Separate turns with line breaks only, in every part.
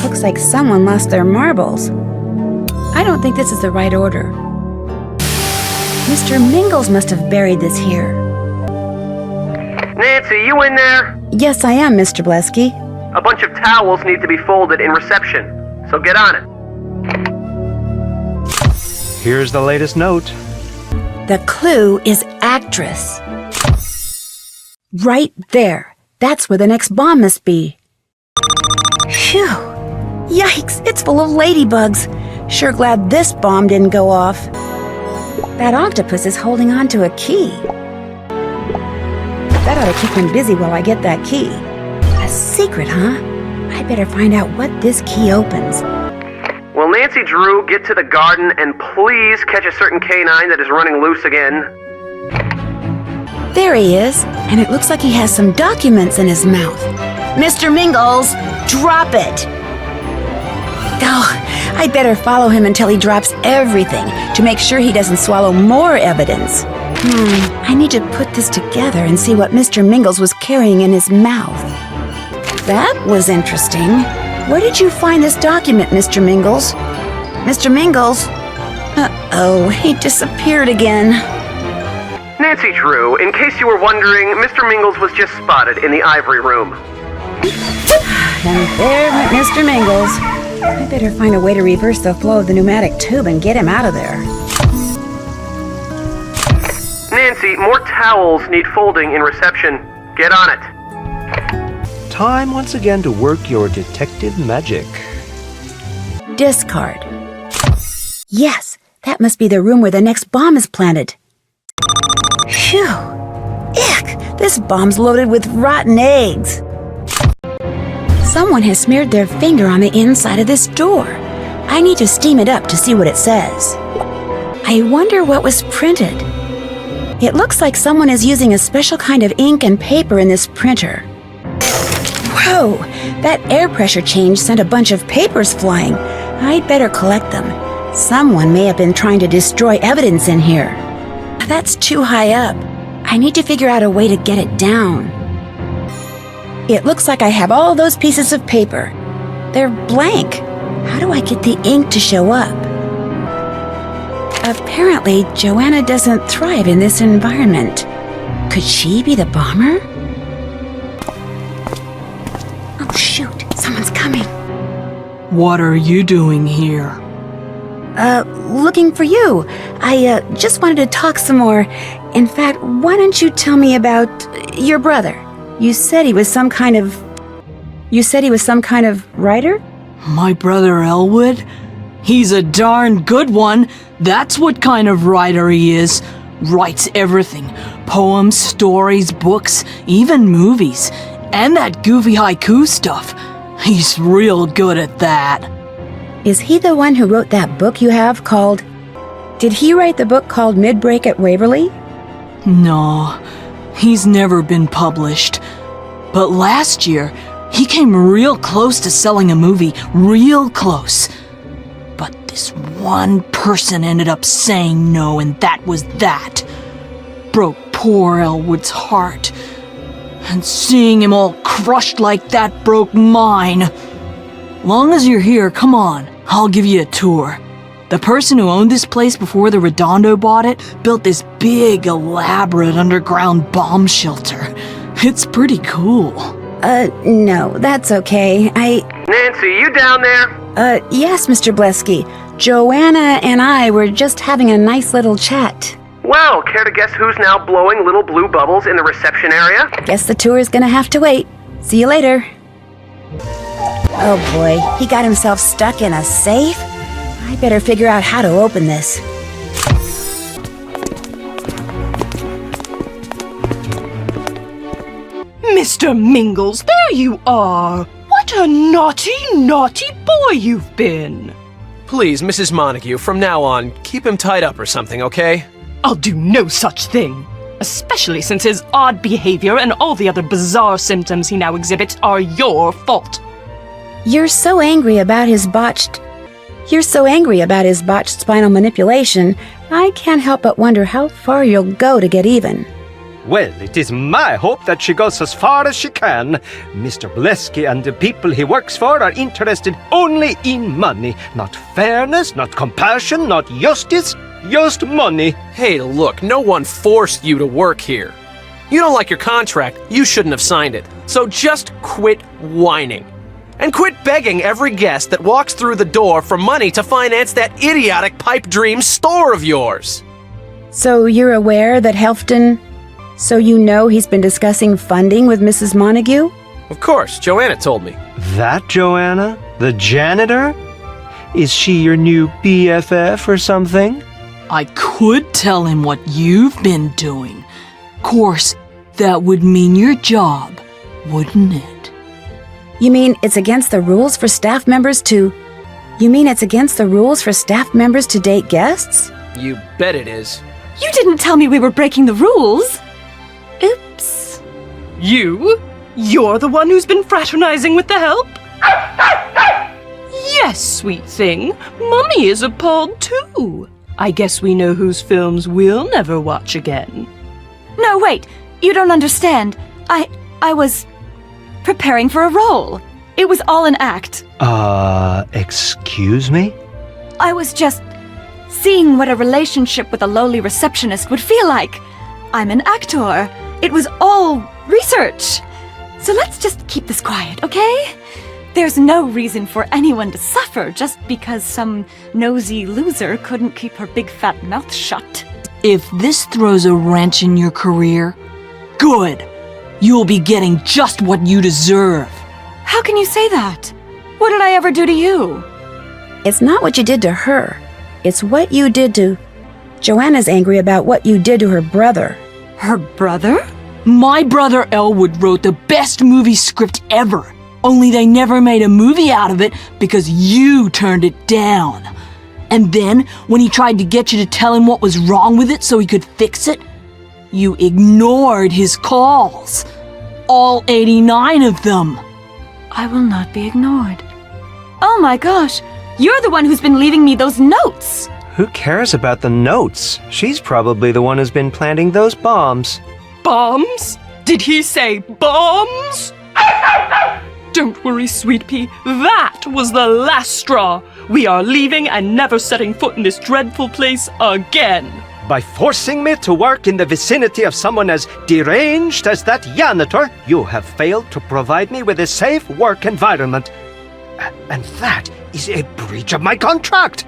Looks like someone lost their marbles. I don't think this is the right order. Mr. Mingles must have buried this here.
Nancy, you in there?
Yes, I am, Mr. Blesky.
A bunch of towels need to be folded in reception, so get on it.
Here's the latest note.
The clue is actress. Right there. That's where the next bomb must be. Phew. Yikes, it's full of ladybugs. Sure glad this bomb didn't go off. That octopus is holding on to a key. That ought to keep him busy while I get that key. A secret, huh? I better find out what this key opens.
Will Nancy Drew get to the garden and please catch a certain canine that is running loose again?
There he is, and it looks like he has some documents in his mouth. Mr. Mingles, drop it! Oh, I better follow him until he drops everything to make sure he doesn't swallow more evidence. I need to put this together and see what Mr. Mingles was carrying in his mouth. That was interesting. Where did you find this document, Mr. Mingles? Mr. Mingles? Uh-oh, he disappeared again.
Nancy Drew, in case you were wondering, Mr. Mingles was just spotted in the ivory room.
And there went Mr. Mingles. I better find a way to reverse the flow of the pneumatic tube and get him out of there.
Nancy, more towels need folding in reception. Get on it.
Time once again to work your detective magic.
Discard. Yes, that must be the room where the next bomb is planted. Phew! Ick! This bomb's loaded with rotten eggs. Someone has smeared their finger on the inside of this door. I need to steam it up to see what it says. I wonder what was printed. It looks like someone is using a special kind of ink and paper in this printer. Whoa! That air pressure change sent a bunch of papers flying. I'd better collect them. Someone may have been trying to destroy evidence in here. That's too high up. I need to figure out a way to get it down. It looks like I have all those pieces of paper. They're blank. How do I get the ink to show up? Apparently, Joanna doesn't thrive in this environment. Could she be the bomber? Oh, shoot. Someone's coming.
What are you doing here?
Looking for you. I just wanted to talk some more. In fact, why don't you tell me about your brother? You said he was some kind of writer?
My brother Elwood? He's a darn good one. That's what kind of writer he is. Writes everything. Poems, stories, books, even movies. And that goofy haiku stuff. He's real good at that.
Is he the one who wrote that book you have called... Did he write the book called Midbreak at Waverly?
No, he's never been published. But last year, he came real close to selling a movie, real close. But this one person ended up saying no, and that was that. Broke poor Elwood's heart. And seeing him all crushed like that broke mine. Long as you're here, come on, I'll give you a tour. The person who owned this place before the Redondo bought it built this big, elaborate underground bomb shelter. It's pretty cool.
No, that's okay.
Nancy, you down there?
Yes, Mr. Blesky. Joanna and I were just having a nice little chat.
Well, care to guess who's now blowing little blue bubbles in the reception area?
Guess the tour is gonna have to wait. See you later. Oh boy, he got himself stuck in a safe? I better figure out how to open this.
Mr. Mingles, there you are! What a naughty, naughty boy you've been!
Please, Mrs. Montague, from now on, keep him tied up or something, okay?
I'll do no such thing. Especially since his odd behavior and all the other bizarre symptoms he now exhibits are your fault.
You're so angry about his botched spinal manipulation, I can't help but wonder how far you'll go to get even.
Well, it is my hope that she goes as far as she can. Mr. Blesky and the people he works for are interested only in money. Not fairness, not compassion, not justice, just money.
Hey, look, no one forced you to work here. You don't like your contract, you shouldn't have signed it. So just quit whining. And quit begging every guest that walks through the door for money to finance that idiotic pipe dream store of yours.
So you're aware that Helfton... So you know he's been discussing funding with Mrs. Montague?
Of course, Joanna told me.
That Joanna? The janitor? Is she your new BFF or something?
I could tell him what you've been doing. Course, that would mean your job, wouldn't it?
You mean it's against the rules for staff members to... You mean it's against the rules for staff members to date guests?
You bet it is.
You didn't tell me we were breaking the rules. Oops. You? You're the one who's been fraternizing with the help? Yes, sweet thing. Mummy is appalled too. I guess we know whose films we'll never watch again.
No, wait. You don't understand. I was preparing for a role. It was all an act.
Excuse me?
I was just seeing what a relationship with a lowly receptionist would feel like. I'm an actor. It was all research. So let's just keep this quiet, okay? There's no reason for anyone to suffer just because some nosy loser couldn't keep her big fat mouth shut.
If this throws a wrench in your career, good. You'll be getting just what you deserve.
How can you say that? What did I ever do to you?
It's not what you did to her. It's what you did to... Joanna's angry about what you did to her brother.
Her brother?
My brother Elwood wrote the best movie script ever. Only they never made a movie out of it because you turned it down. And then, when he tried to get you to tell him what was wrong with it so he could fix it, you ignored his calls. All 89 of them.
I will not be ignored. Oh my gosh, you're the one who's been leaving me those notes.
Who cares about the notes? She's probably the one who's been planting those bombs.
Bombs? Did he say bombs? Don't worry, sweet pea. That was the last straw. We are leaving and never setting foot in this dreadful place again.
By forcing me to work in the vicinity of someone as deranged as that janitor, you have failed to provide me with a safe work environment. And that is a breach of my contract,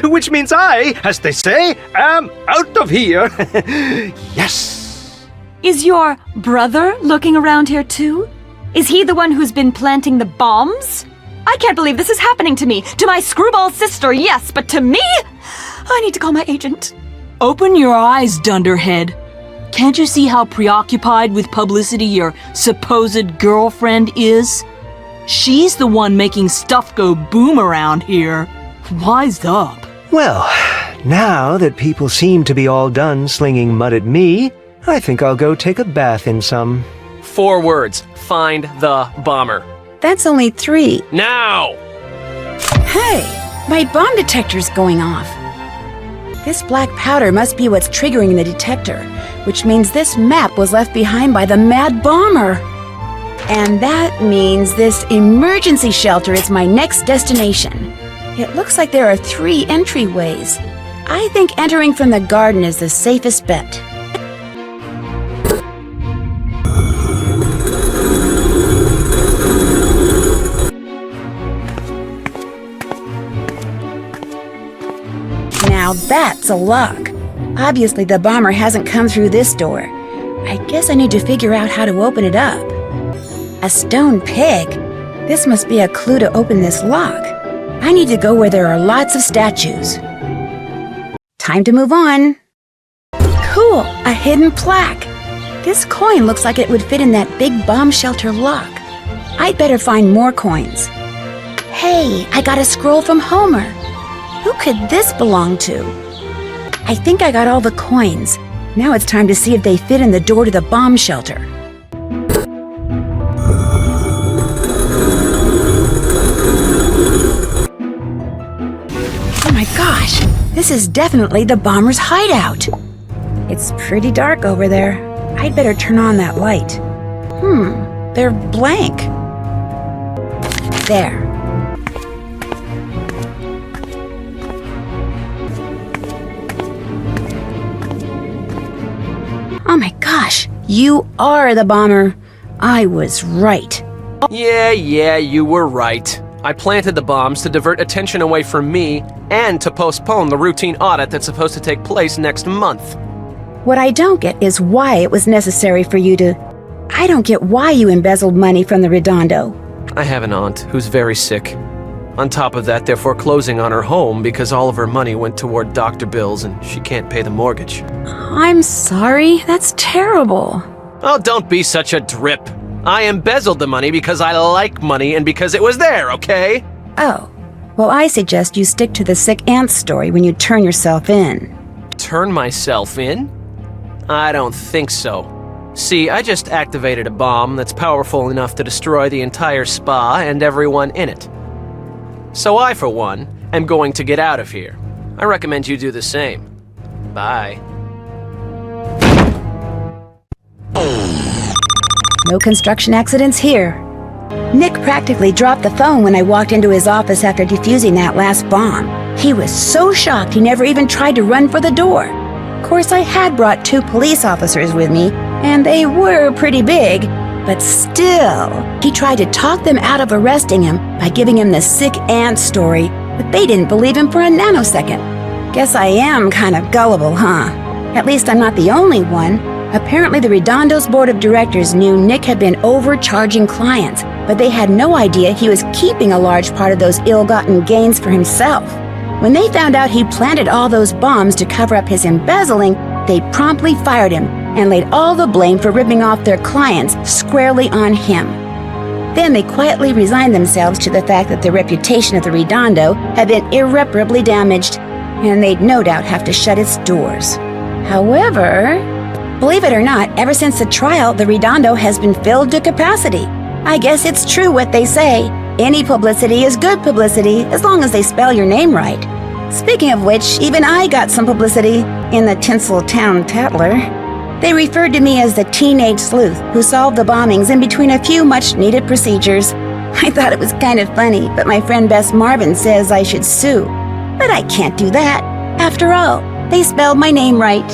which means I, as they say, am out of here. Yes.
Is your brother looking around here too? Is he the one who's been planting the bombs? I can't believe this is happening to me. To my screwball sister, yes, but to me? I need to call my agent.
Open your eyes, dunderhead. Can't you see how preoccupied with publicity your supposed girlfriend is? She's the one making stuff go boom around here. Wise up.
Well, now that people seem to be all done slinging mud at me, I think I'll go take a bath in some.
4 words. Find the bomber.
That's only 3.
Now!
Hey, my bomb detector's going off. This black powder must be what's triggering the detector, which means this map was left behind by the mad bomber. And that means this emergency shelter is my next destination. It looks like there are 3 entryways. I think entering from the garden is the safest bet. Now that's a lock. Obviously the bomber hasn't come through this door. I guess I need to figure out how to open it up. A stone pig? This must be a clue to open this lock. I need to go where there are lots of statues. Time to move on. Cool, a hidden plaque. This coin looks like it would fit in that big bomb shelter lock. I'd better find more coins. Hey, I got a scroll from Homer. Who could this belong to? I think I got all the coins. Now it's time to see if they fit in the door to the bomb shelter. Oh my gosh, this is definitely the bomber's hideout. It's pretty dark over there. I I'd better turn on that light. They're blank. There. Oh my gosh, you are the bomber. I was right.
Yeah, you were right. I planted the bombs to divert attention away from me and to postpone the routine audit that's supposed to take place next month.
What I don't get is why it was necessary for you to... I don't get why you embezzled money from the Redondo.
I have an aunt who's very sick. On top of that, they're foreclosing on her home because all of her money went toward doctor bills and she can't pay the mortgage.
I'm sorry, that's terrible.
Oh, don't be such a drip. I embezzled the money because I like money and because it was there, okay?
Oh, well, I suggest you stick to the sick aunt story when you turn yourself in.
Turn myself in? I don't think so. See, I just activated a bomb that's powerful enough to destroy the entire spa and everyone in it. So I, for one, am going to get out of here. I recommend you do the same. Bye.
No construction accidents here. Nick practically dropped the phone when I walked into his office after defusing that last bomb. He was so shocked he never even tried to run for the door. Of course, I had brought 2 police officers with me, and they were pretty big, but still, he tried to talk them out of arresting him by giving him the sick aunt story, but they didn't believe him for a nanosecond. Guess I am kind of gullible, huh? At least I'm not the only one. Apparently, the Redondo's board of directors knew Nick had been overcharging clients, but they had no idea he was keeping a large part of those ill-gotten gains for himself. When they found out he planted all those bombs to cover up his embezzling, they promptly fired him and laid all the blame for ripping off their clients squarely on him. Then they quietly resigned themselves to the fact that the reputation of the Redondo had been irreparably damaged, and they'd no doubt have to shut its doors. However, believe it or not, ever since the trial, the Redondo has been filled to capacity. I guess it's true what they say. Any publicity is good publicity as long as they spell your name right. Speaking of which, even I got some publicity in the Tinseltown Tattler. They referred to me as the teenage sleuth who solved the bombings in between a few much-needed procedures. I thought it was kind of funny, but my friend Bess Marvin says I should sue. But I can't do that. After all, they spelled my name right.